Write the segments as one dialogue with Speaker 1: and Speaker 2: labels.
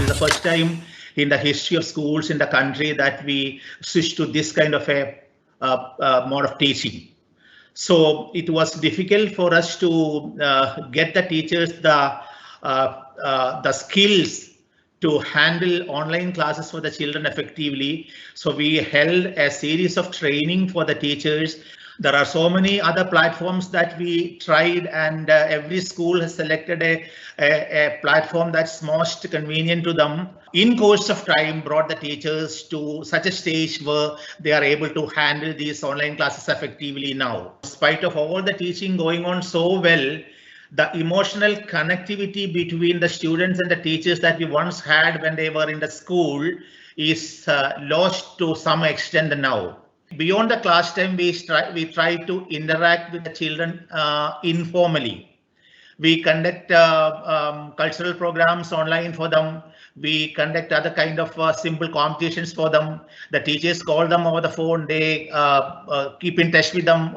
Speaker 1: This is the first time in the history of schools in the country that we switched to this kind of a mode of teaching. So it was difficult for us to get the teachers the skills to handle online classes for the children effectively. So we held a series of training for the teachers. There are so many other platforms that we tried, and every school has selected a platform that's most convenient to them. In course of time, brought the teachers to such a stage where they are able to handle these online classes effectively now. In spite of all the teaching going on so well, the emotional connectivity between the students and the teachers that we once had when they were in the school is lost to some extent now. Beyond the class time, we try to interact with the children informally. We conduct cultural programs online for them. We conduct other kind of simple competitions for them. The teachers call them over the phone. They keep in touch with them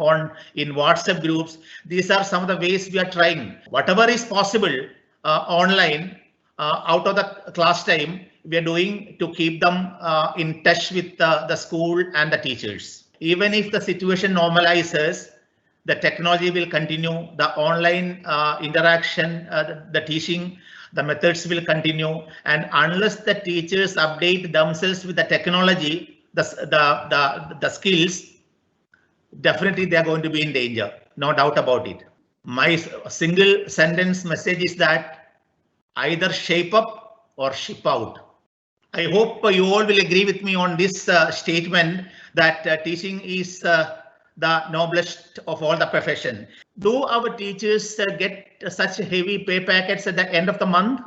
Speaker 1: in WhatsApp groups. These are some of the ways we are trying. Whatever is possible online out of the class time, we are doing to keep them in touch with the school and the teachers. Even if the situation normalizes, the technology will continue, the online interaction, the teaching, the methods will continue, and unless the teachers update themselves with the technology, the skills, definitely they are going to be in danger, no doubt about it. My single sentence message is that either shape up or ship out. I hope you all will agree with me on this statement that teaching is the noblest of all the profession. Do our teachers get such heavy pay packets at the end of the month?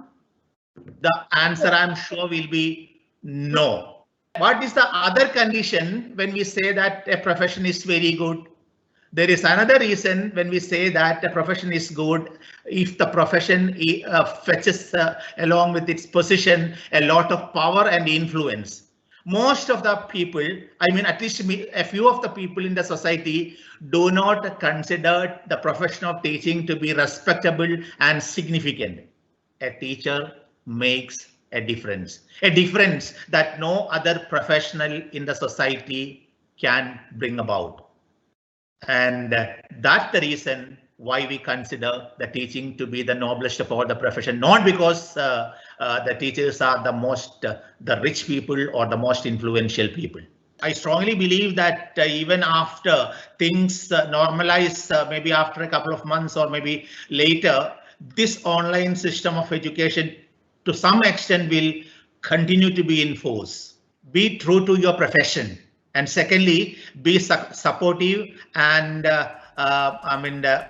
Speaker 1: The answer, I'm sure, will be no. What is the other condition when we say that a profession is very good? There is another reason when we say that a profession is good if the profession fetches along with its position a lot of power and influence. Most of the people, I mean, at least a few of the people in the society do not consider the profession of teaching to be respectable and significant. A teacher makes a difference that no other professional in the society can bring about. And that's the reason why we consider the teaching to be the noblest of all the profession, not because the teachers are the rich people or the most influential people. I strongly believe that even after things normalize, maybe after a couple of months or maybe later, this online system of education to some extent will continue to be in force. Be true to your profession. And secondly, be supportive and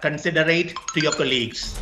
Speaker 1: considerate to your colleagues.